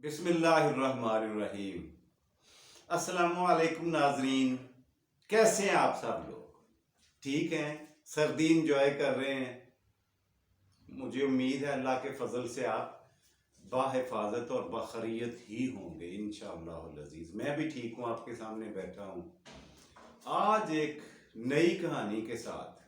बिस्मिल्लाहिर्रहमानिर्रहीम। अस्सलामुअलैकुम नाजरीन, कैसे हैं आप सब लोग? ठीक हैं? सर्दी इंजॉय कर रहे हैं? मुझे उम्मीद है अल्लाह के फजल से आप बाहिफाजत और बखैरियत ही होंगे इंशाअल्लाह अज़ीज़। मैं भी ठीक हूँ, आपके सामने बैठा हूँ आज एक नई कहानी के साथ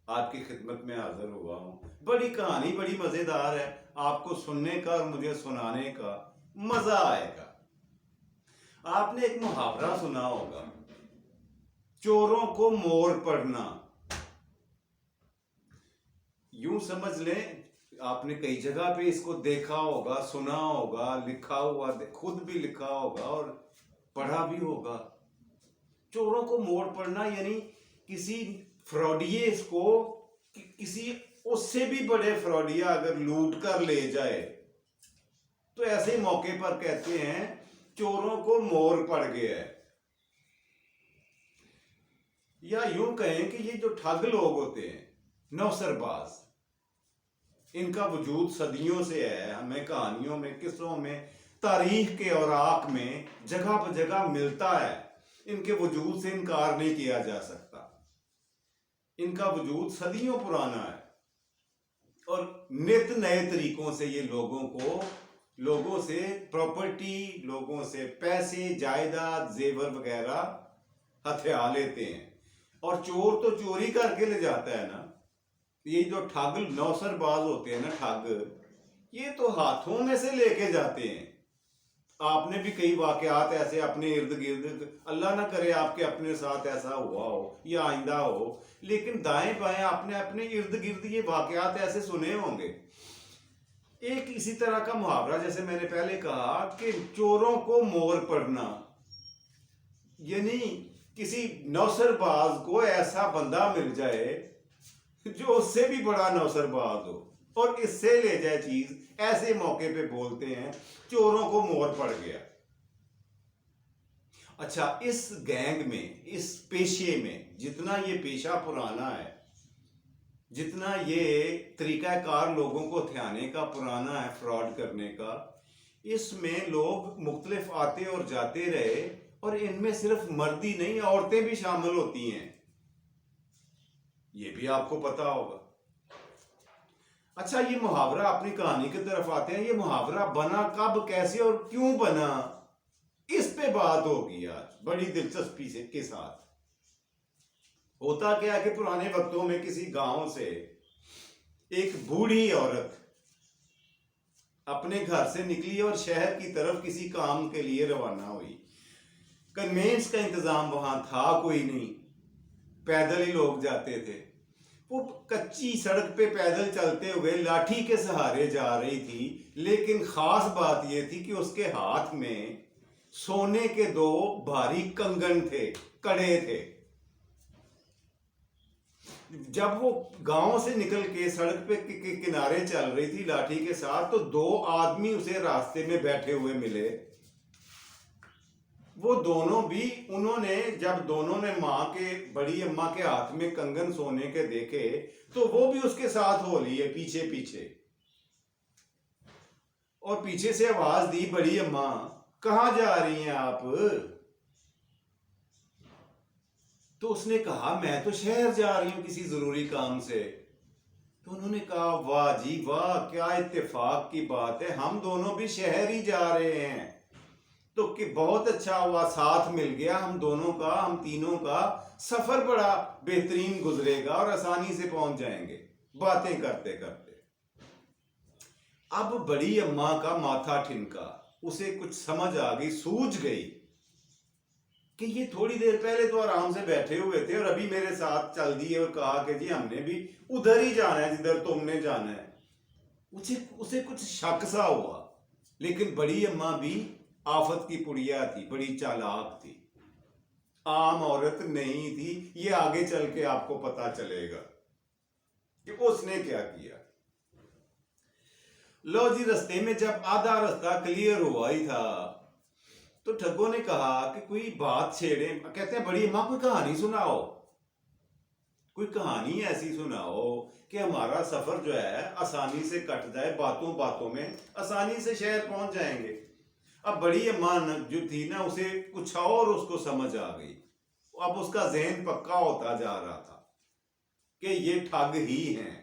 आपकी खिदमत में हाजिर हुआ हूँ। बड़ी कहानी बड़ी मज़ेदार है, आपको सुनने का और मुझे सुनाने का मज़ा आएगा। आपने एक मुहावरा सुना होगा, चोरों को मोर पड़ना। यूं समझ लें, आपने कई जगह पे इसको देखा होगा, सुना होगा, लिखा हुआ, खुद भी लिखा होगा और पढ़ा भी होगा। चोरों को मोर पड़ना यानी किसी फ्रॉडिये को किसी उससे भी बड़े फ्रॉडिया अगर लूट कर ले जाए तो ऐसे मौके पर कहते हैं चोरों को मोर पड़ गया है। या यूं कहें कि ये जो ठग लोग होते हैं, नौसरबाज, इनका वजूद सदियों से है। हमें कहानियों में, किस्सों में, तारीख के औराक में जगह पर जगह मिलता है। इनके वजूद से इनकार नहीं किया जा सकता। इनका वजूद सदियों पुराना है और नित नए तरीकों से ये लोगों से प्रॉपर्टी, लोगों से पैसे, जायदाद, जेवर वगैरह हथिया लेते हैं। और चोर तो चोरी करके ले जाता है ना। ये जो ठग नौसरबाज होते हैं ना, ठग, ये तो हाथों में से लेके जाते हैं। आपने भी कई वाकयात ऐसे अपने इर्द गिर्द, अल्लाह ना करे आपके अपने साथ ऐसा हुआ हो या आइंदा हो, लेकिन दाएं बाएं आपने अपने इर्द गिर्द ये वाकयात ऐसे सुने होंगे। एक इसी तरह का मुहावरा, जैसे मैंने पहले कहा कि चोरों को मोर पड़ना, यानी किसी नौसरबाज को ऐसा बंदा मिल जाए जो उससे भी बड़ा नौसरबाज हो और इससे ले जाए चीज। ऐसे मौके पे बोलते हैं चोरों को मोर पड़ गया। अच्छा, इस गैंग में, इस पेशे में, जितना ये पेशा पुराना है, जितना ये तरीकाकार लोगों को हथियाने का पुराना है, फ्रॉड करने का, इसमें लोग मुख्तलिफ आते और जाते रहे और इनमें सिर्फ मर्द ही नहीं, औरतें भी शामिल होती हैं। ये भी आपको पता होगा। अच्छा, ये मुहावरा, अपनी कहानी की तरफ आते हैं। ये मुहावरा बना कब, कैसे और क्यों बना, इस पे बात होगी आज बड़ी दिलचस्पी से के साथ। होता क्या है कि पुराने वक्तों में किसी गांव से एक बूढ़ी औरत अपने घर से निकली और शहर की तरफ किसी काम के लिए रवाना हुई। कन्वेंस का इंतजाम वहां था कोई नहीं, पैदल ही लोग जाते थे। वो कच्ची सड़क पे पैदल चलते हुए लाठी के सहारे जा रही थी, लेकिन खास बात यह थी कि उसके हाथ में सोने के दो भारी कंगन थे, कड़े थे। जब वो गांव से निकल के सड़क पे के किनारे चल रही थी लाठी के साथ, तो दो आदमी उसे रास्ते में बैठे हुए मिले। वो दोनों भी, उन्होंने जब दोनों ने माँ के, बड़ी अम्मा के हाथ में कंगन सोने के देखे तो वो भी उसके साथ हो लिए पीछे पीछे। और पीछे से आवाज दी, बड़ी अम्मा कहाँ जा रही हैं आप? तो उसने कहा, मैं तो शहर जा रही हूं किसी जरूरी काम से। तो उन्होंने कहा, वाह जी वाह, क्या इत्तेफाक की बात है, हम दोनों भी शहर ही जा रहे हैं। तो कि बहुत अच्छा हुआ, साथ मिल गया हम दोनों का, हम तीनों का सफर बड़ा बेहतरीन गुजरेगा और आसानी से पहुंच जाएंगे बातें करते करते। अब बड़ी अम्मा का माथा ठिनका, उसे कुछ समझ आ गई, सूझ गई कि ये थोड़ी देर पहले तो आराम से बैठे हुए थे और अभी मेरे साथ चल दिए और कहा कि जी हमने भी उधर ही जाना है जिधर तुमने जाना है। उसे कुछ शक सा हुआ। लेकिन बड़ी अम्मा भी आफत की पुड़िया थी, बड़ी चालाक थी, आम औरत नहीं थी। ये आगे चल के आपको पता चलेगा कि उसने क्या किया। लो जी, रास्ते में जब आधा रास्ता क्लियर हुआ ही था तो ठगों ने कहा कि कोई बात छेड़े। कहते हैं, बड़ी अम्मा कोई कहानी सुनाओ, कोई कहानी ऐसी सुनाओ कि हमारा सफर जो है आसानी से कट जाए, बातों बातों में आसानी से शहर पहुंच जाएंगे। अब बड़ी अम्मा जो थी ना, उसे कुछ और उसको समझ आ गई। अब उसका जहन पक्का होता जा रहा था कि ये ठग ही हैं।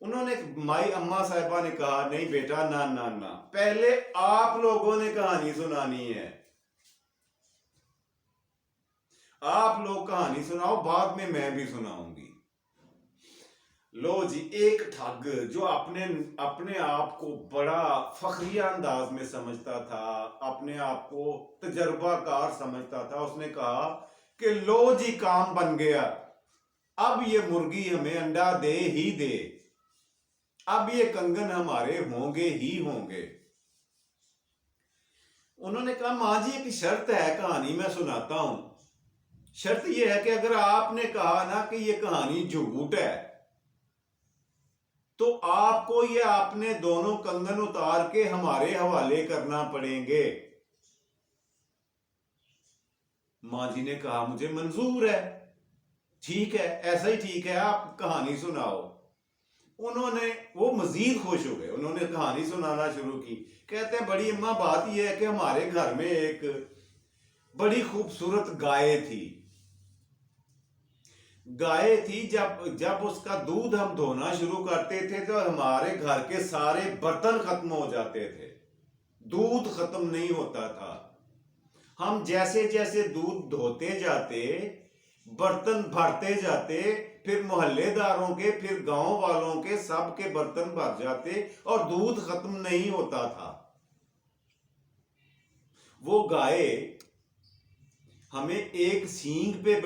उन्होंने, माई अम्मा साहिबा ने कहा, नहीं बेटा, ना ना ना, पहले आप लोगों ने कहानी सुनानी है, आप लोग कहानी सुनाओ, बाद में मैं भी सुनाऊंगी। लो जी, एक ठग जो अपने अपने आप को बड़ा फखरिया अंदाज में समझता था, अपने आप को तजर्बाकार समझता था, उसने कहा कि लो जी, काम बन गया, अब ये मुर्गी हमें अंडा दे ही दे, अब ये कंगन हमारे होंगे ही होंगे। उन्होंने कहा, मां जी एक शर्त है, कहानी मैं सुनाता हूं। शर्त यह है कि अगर आपने कहा ना कि ये कहानी झूठ है, तो आपको ये आपने दोनों कंगन उतार के हमारे हवाले करना पड़ेंगे। मां जी ने कहा, मुझे मंजूर है, ठीक है, ऐसा ही ठीक है, आप कहानी सुनाओ। उन्होंने, वो मजीद खुश हो गए, उन्होंने कहानी सुनाना शुरू की। कहते हैं, बड़ी अम्मा, बात यह है कि हमारे घर में एक बड़ी खूबसूरत गाय थी। गाय थी, जब जब उसका दूध हम धोना शुरू करते थे तो हमारे घर के सारे बर्तन खत्म हो जाते थे, दूध खत्म नहीं होता था। हम जैसे जैसे दूध धोते जाते, बर्तन भरते जाते, फिर मोहल्लेदारों के, फिर गांव वालों के, सबके बर्तन भर जाते और दूध खत्म नहीं होता था। वो गाय हमें एक सींग पे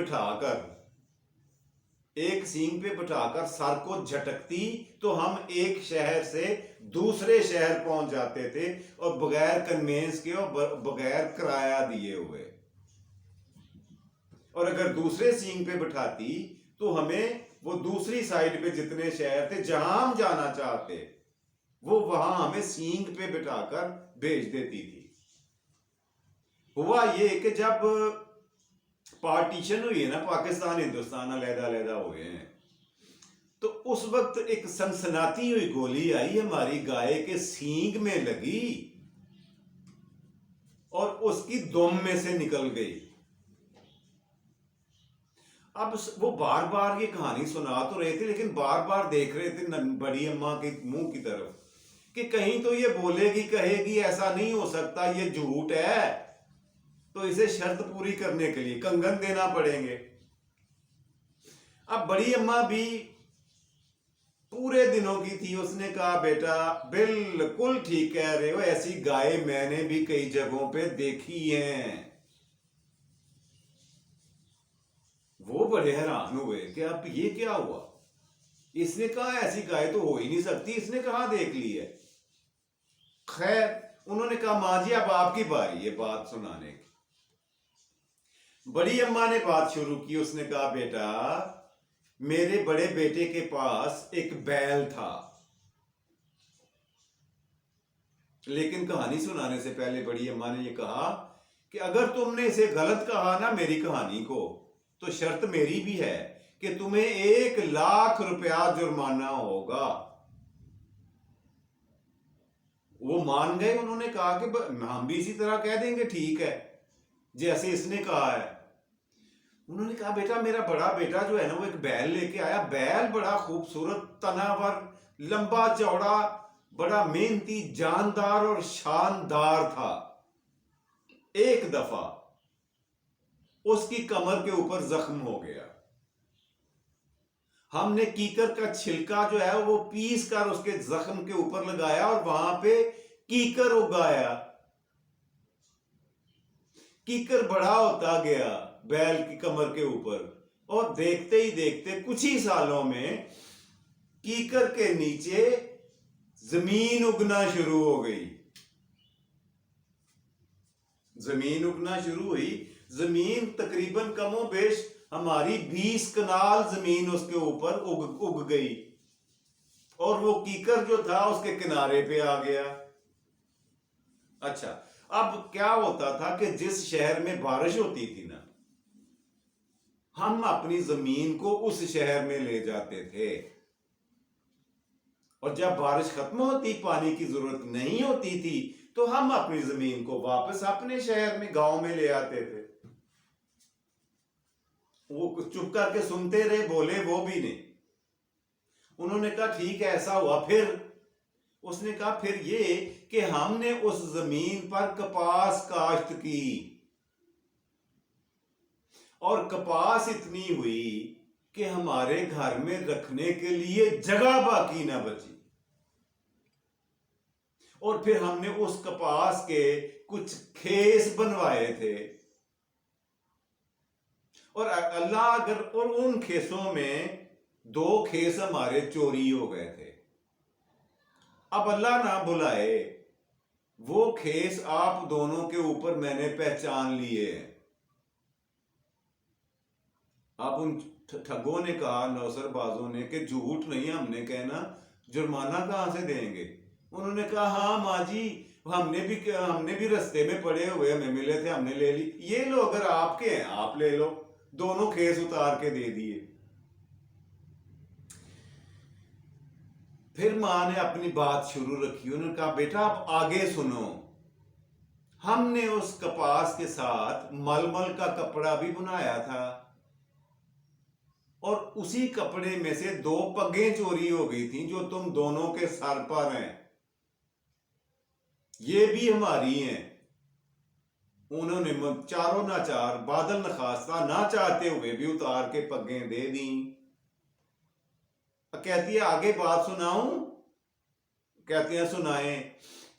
बिठाकर सर को झटकती, तो हम एक शहर से दूसरे शहर पहुंच जाते थे, और बगैर कन्वेंस के और बगैर किराया दिए हुए। और अगर दूसरे सींग पे बिठाती तो हमें वो दूसरी साइड पे जितने शहर थे, जहां हम जाना चाहते, वो वहां हमें सींग पे बिठाकर भेज देती थी। हुआ ये कि जब पार्टीशन हुई है ना, पाकिस्तान हिंदुस्तान अलग-अलग हुए हैं, तो उस वक्त एक सनसनाती हुई गोली आई, हमारी गाय के सींग में लगी और उसकी दुम में से निकल गई। अब वो बार बार ये कहानी सुना तो रहे थे, लेकिन बार बार देख रहे थे बड़ी अम्मा के मुंह की तरफ कि कहीं तो ये बोलेगी, कहेगी ऐसा नहीं हो सकता, ये झूठ है, तो इसे शर्त पूरी करने के लिए कंगन देना पड़ेंगे। अब बड़ी अम्मा भी पूरे दिनों की थी, उसने कहा, बेटा बिल्कुल ठीक कह रहे हो, ऐसी गाय मैंने भी कई जगहों पे देखी हैं। वो बड़े हैरान हुए कि अब ये क्या हुआ। इसने कहा, ऐसी गाय तो हो ही नहीं सकती, इसने कहां देख ली है। खैर, उन्होंने कहा, मां जी अब आपकी बारी है बात सुनाने की। बड़ी अम्मा ने बात शुरू की। उसने कहा, बेटा मेरे बड़े बेटे के पास एक बैल था। लेकिन कहानी सुनाने से पहले बड़ी अम्मा ने यह कहा कि अगर तुमने इसे गलत कहा ना मेरी कहानी को, तो शर्त मेरी भी है कि तुम्हें 1,00,000 रुपया जुर्माना होगा। वो मान गए। उन्होंने कहा कि हम भी इसी तरह कह देंगे, ठीक है, जैसे इसने कहा है। उन्होंने कहा, बेटा मेरा बड़ा बेटा जो है ना, वो एक बैल लेके आया। बैल बड़ा खूबसूरत, तनावर, लंबा चौड़ा, बड़ा मेहनती, जानदार और शानदार था। एक दफा उसकी कमर के ऊपर जख्म हो गया। हमने कीकर का छिलका जो है वो पीस कर उसके जख्म के ऊपर लगाया और वहां पे कीकर उगाया। कीकर बड़ा होता गया बैल की कमर के ऊपर, और देखते ही देखते कुछ ही सालों में कीकर के नीचे जमीन उगना शुरू हो गई। जमीन उगना शुरू हुई। जमीन तकरीबन कमो बेश हमारी 20 कनाल जमीन उसके ऊपर उग गई, और वो कीकर जो था उसके किनारे पे आ गया। अच्छा, अब क्या होता था कि जिस शहर में बारिश होती थी ना, हम अपनी जमीन को उस शहर में ले जाते थे। और जब बारिश खत्म होती, पानी की जरूरत नहीं होती थी, तो हम अपनी जमीन को वापस अपने शहर में, गांव में ले आते थे। वो चुप करके सुनते रहे, बोले वो भी नहीं। उन्होंने कहा ठीक है, ऐसा हुआ। फिर उसने कहा फिर ये कि हमने उस जमीन पर कपास काश्त की, और कपास इतनी हुई कि हमारे घर में रखने के लिए जगह बाकी ना बची। और फिर हमने उस कपास के कुछ खेस बनवाए थे, और अल्लाह अगर, और उन खेसों में 2 खेस हमारे चोरी हो गए थे। अब अल्लाह ना बुलाए, वो खेस आप दोनों के ऊपर मैंने पहचान लिए। अब उन ठगों ने कहा, नौसरबाजों ने, कि झूठ नहीं हमने कहना, जुर्माना कहां से देंगे। उन्होंने कहा हाँ माँ जी, हमने भी रास्ते में पड़े हुए हमें मिले थे, हमने ले ली। ये लो, अगर आपके हैं आप ले लो। दोनों खेस उतार के दे दिए। फिर माँ ने अपनी बात शुरू रखी। उन्होंने कहा बेटा आप आगे सुनो, हमने उस कपास के साथ मलमल का कपड़ा भी बनाया था, और उसी कपड़े में से 2 पग्गें चोरी हो गई थी जो तुम दोनों के सर पर हैं, ये भी हमारी हैं। उन्होंने चारों नाचार, बादल नखास्ता, ना चाहते हुए भी उतार के पग्गें दे दी। कहती है आगे बात सुनाऊं? कहती है सुनाए।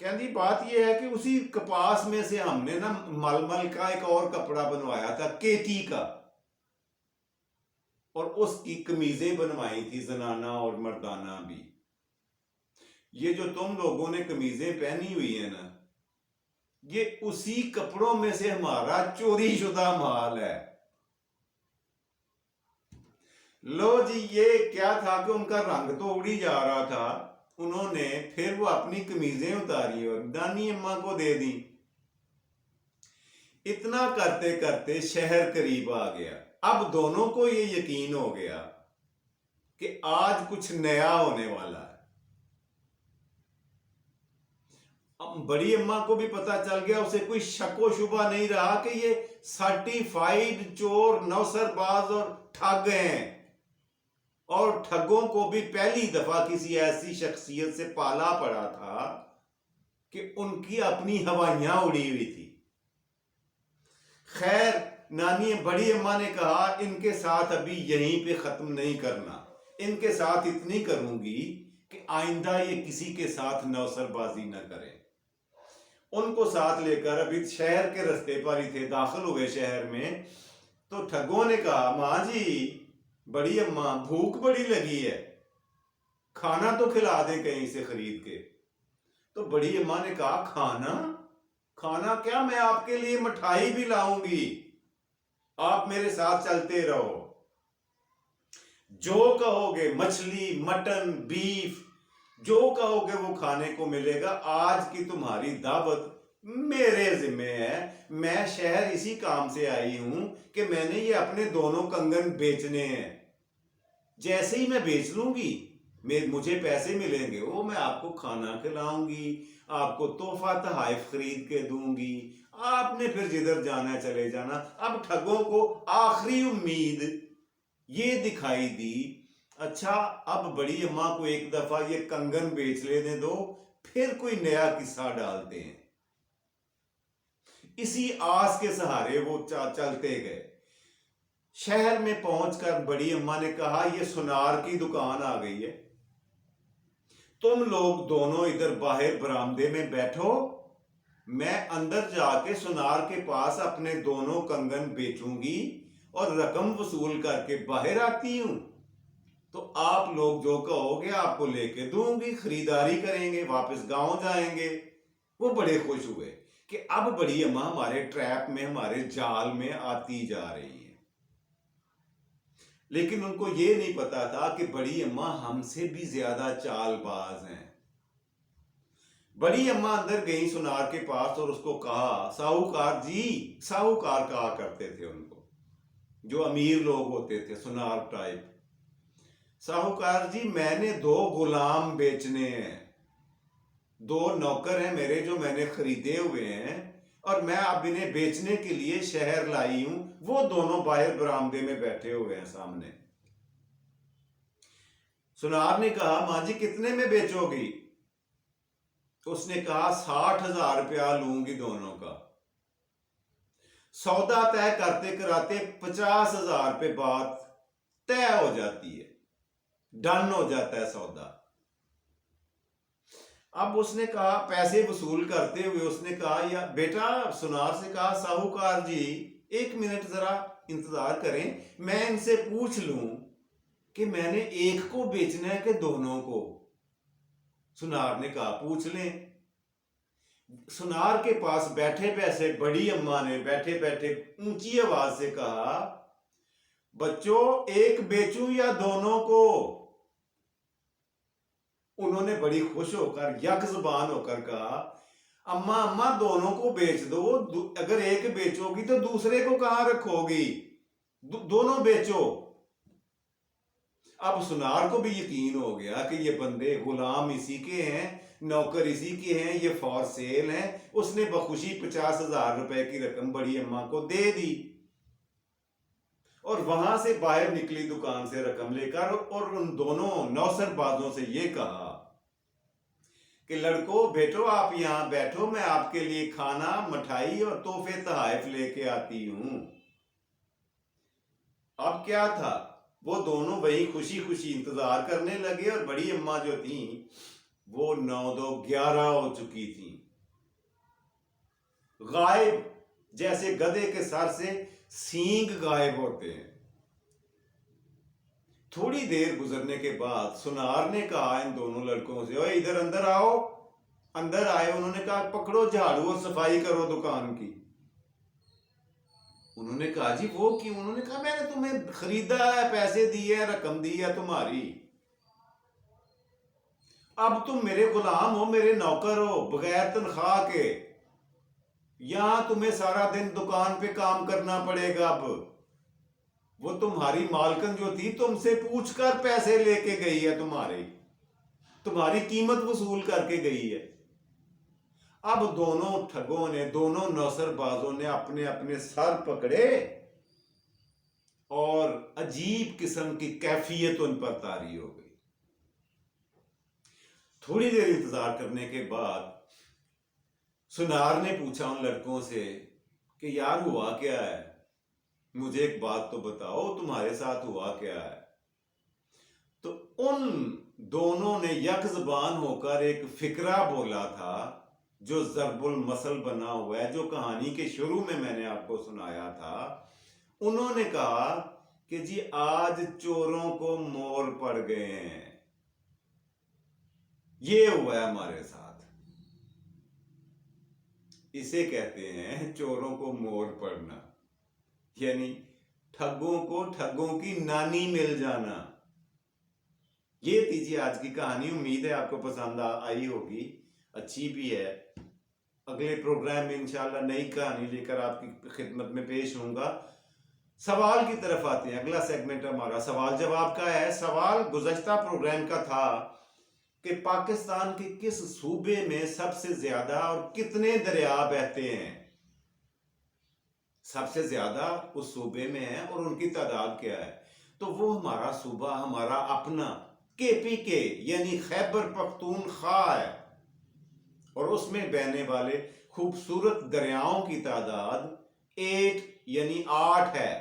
कहती बात यह है कि उसी कपास में से हमने ना मलमल का एक और कपड़ा बनवाया था, केटी का, और उसकी कमीजें बनवाई थी, जनाना और मर्दाना भी। ये जो तुम लोगों ने कमीजें पहनी हुई है ना, ये उसी कपड़ों में से हमारा चोरी शुदा माल है। लो जी, ये क्या था कि उनका रंग तो उड़ी जा रहा था। उन्होंने फिर वो अपनी कमीजें उतारी और नानी अम्मा को दे दी। इतना करते करते शहर करीब आ गया। अब दोनों को ये यकीन हो गया कि आज कुछ नया होने वाला है। अब बड़ी अम्मा को भी पता चल गया, उसे कोई शको शुबा नहीं रहा कि ये सर्टिफाइड चोर, नौसरबाज और ठग हैं। और ठगों को भी पहली दफा किसी ऐसी शख्सियत से पाला पड़ा था कि उनकी अपनी हवाइयां उड़ी हुई थी। खैर, नानी बड़ी अम्मा ने कहा इनके साथ अभी यहीं पे खत्म नहीं करना, इनके साथ इतनी करूंगी कि आइंदा ये किसी के साथ नौसरबाजी न करें। उनको साथ लेकर अभी शहर के रास्ते पर ही थे, दाखिल हुए शहर में, तो ठगों ने कहा माँ जी, बड़ी अम्मा, भूख बड़ी लगी है, खाना तो खिला दे कहीं से खरीद के। तो बड़ी अम्मा ने कहा खाना? खाना क्या, मैं आपके लिए मिठाई भी लाऊंगी, आप मेरे साथ चलते रहो। जो कहोगे, मछली, मटन, बीफ, जो कहोगे वो खाने को मिलेगा। आज की तुम्हारी दावत मेरे जिम्मे है। मैं शहर इसी काम से आई हूं कि मैंने ये अपने दोनों कंगन बेचने हैं। जैसे ही मैं बेच लूंगी, मुझे पैसे मिलेंगे, वो मैं आपको खाना खिलाऊंगी, आपको तोहफा तहाइफ खरीद के दूंगी, आपने फिर जिधर जाना है चले जाना। अब ठगों को आखिरी उम्मीद ये दिखाई दी। अच्छा, अब बड़ी अम्मा को एक दफा ये कंगन बेच लेने दो, फिर कोई नया किस्सा डालते हैं। इसी आस के सहारे वो चलते गए। शहर में पहुंचकर बड़ी अम्मा ने कहा ये सुनार की दुकान आ गई है, तुम लोग दोनों इधर बाहर बरामदे में बैठो, मैं अंदर जाके सुनार के पास अपने दोनों कंगन बेचूंगी और रकम वसूल करके बाहर आती हूं। तो आप लोग जो कहोगे आपको लेके दूंगी, खरीदारी करेंगे, वापस गांव जाएंगे। वो बड़े खुश हुए कि अब बड़ी अम्मा हमारे ट्रैप में, हमारे जाल में आती जा रही है। लेकिन उनको ये नहीं पता था कि बड़ी अम्मा हमसे भी ज्यादा चालबाज हैं। बड़ी अम्मा अंदर गई सुनार के पास और उसको कहा, साहूकार जी, साहूकार कहा करते थे उनको, जो अमीर लोग होते थे, सुनार टाइप, साहूकार जी, मैंने 2 गुलाम बेचने हैं, 2 नौकर हैं मेरे जो मैंने खरीदे हुए हैं, और मैं अब इन्हें बेचने के लिए शहर लाई हूं। वो दोनों बाहर बरामदे में बैठे हुए हैं सामने। सुनार ने कहा, मां जी कितने में बेचोगी? उसने कहा 60,000 रुपया लूंगी दोनों का। सौदा तय करते कराते 50,000 रुपये बात तय हो जाती है, डन हो जाता है सौदा। अब उसने कहा, पैसे वसूल करते हुए उसने कहा, या बेटा सुनार से कहा, साहूकार जी 1 मिनट जरा इंतजार करें, मैं इनसे पूछ लूं कि मैंने एक को बेचना है कि दोनों को। सुनार ने कहा, पूछ लें। सुनार के पास बैठे बैठे बड़ी अम्मा ने बैठे बैठे ऊंची आवाज से कहा, बच्चों एक बेचूं या दोनों को? उन्होंने बड़ी खुश होकर यक जुबान होकर कहा, अम्मा अम्मा दोनों को बेच दो, अगर एक बेचोगी तो दूसरे को कहां रखोगी, दोनों बेचो। अब सुनार को भी यकीन हो गया कि ये बंदे गुलाम इसी के हैं, नौकर इसी के हैं, ये फॉर सेल हैं। उसने बखुशी 50,000 रुपए की रकम बड़ी अम्मा को दे दी और वहां से बाहर निकली दुकान से रकम लेकर, और उन दोनों नौसरबाजों से ये कहा कि लड़कों बेटो आप यहां बैठो, मैं आपके लिए खाना मिठाई और तोहफे तहाइफ लेके आती हूं। अब क्या था, वो दोनों वही खुशी खुशी इंतजार करने लगे, और बड़ी अम्मा जो थी वो 9-2-11 हो चुकी थी, गायब, जैसे गधे के सर से सींग गायब होते हैं। थोड़ी देर गुजरने के बाद सुनार ने कहा इन दोनों लड़कों से, ओए इधर अंदर आओ। अंदर आए। उन्होंने कहा, पकड़ो झाड़ू और सफाई करो दुकान की। उन्होंने कहा, जी वो क्यों? उन्होंने कहा, मैंने तुम्हें खरीदा है, पैसे दिए हैं, रकम दी है तुम्हारी, अब तुम मेरे गुलाम हो, मेरे नौकर हो, बगैर तनख्वाह के। यहां तुम्हें सारा दिन दुकान पे काम करना पड़ेगा। अब वो तुम्हारी मालकन जो थी तुमसे पूछकर पैसे लेके गई है, तुम्हारी कीमत वसूल करके गई है। अब दोनों ठगों ने, दोनों नौसरबाजों ने अपने अपने सर पकड़े और अजीब किस्म की कैफियत उन पर तारी हो गई। थोड़ी देर इंतजार करने के बाद सुनार ने पूछा उन लड़कों से कि यार हुआ क्या है, मुझे एक बात तो बताओ, तुम्हारे साथ हुआ क्या है? तो उन दोनों ने यक ज़बान होकर एक फिक्रा बोला था जो ज़रबुल मसल बना हुआ है, जो कहानी के शुरू में मैंने आपको सुनाया था। उन्होंने कहा कि जी आज चोरों को मोर पड़ गए हैं, ये हुआ है हमारे साथ। इसे कहते हैं चोरों को मोर पड़ना, यानी ठगों को ठगों की नानी मिल जाना। ये थी आज की कहानी। उम्मीद है आपको पसंद आई होगी, अच्छी भी है। अगले प्रोग्राम में इंशाल्लाह नई कहानी लेकर आपकी खिदमत में पेश होऊंगा। सवाल की तरफ आते हैं। अगला सेगमेंट हमारा सवाल जवाब का है। सवाल गुज़श्ता प्रोग्राम का था कि पाकिस्तान के किस सूबे में सबसे ज्यादा और कितने दरिया बहते हैं? सबसे ज्यादा उस सूबे में है और उनकी तादाद क्या है? तो वो हमारा सूबा, हमारा अपना KPK यानी खैबर पख्तूनख्वा है, और उसमें बहने वाले खूबसूरत दरियाओं की तादाद 8 यानी 8 है।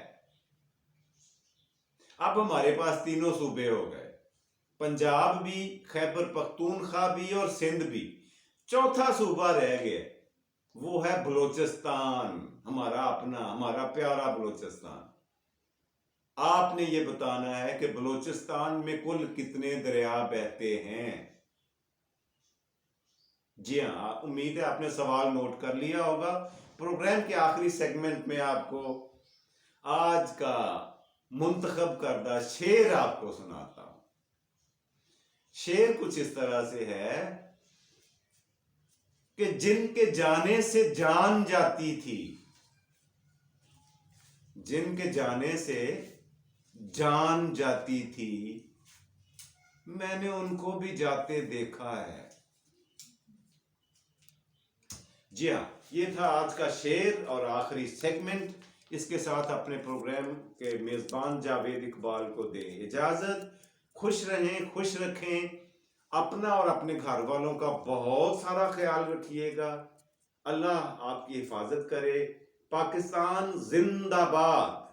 अब हमारे पास तीनों सूबे हो गए, पंजाब भी, खैबर पख्तूनख्वा भी और सिंध भी। चौथा सूबा रह गया, वो है बलोचिस्तान, हमारा अपना, हमारा प्यारा बलोचिस्तान। आपने ये बताना है कि बलोचिस्तान में कुल कितने दरिया बहते हैं। जी हाँ, उम्मीद है आपने सवाल नोट कर लिया होगा। प्रोग्राम के आखिरी सेगमेंट में आपको आज का मुंतखब करदा शेर आपको सुनाता हूं। शेर कुछ इस तरह से है कि जिनके जाने से जान जाती थी, जिनके जाने से जान जाती थी, मैंने उनको भी जाते देखा है। जी हाँ, ये था आज का शेर और आखिरी सेगमेंट। इसके साथ अपने प्रोग्राम के मेज़बान जावेद इकबाल को दें इजाज़त। खुश रहें, खुश रखें, अपना और अपने घर वालों का बहुत सारा ख्याल रखिएगा। अल्लाह आपकी हिफाजत करे। पाकिस्तान जिंदाबाद।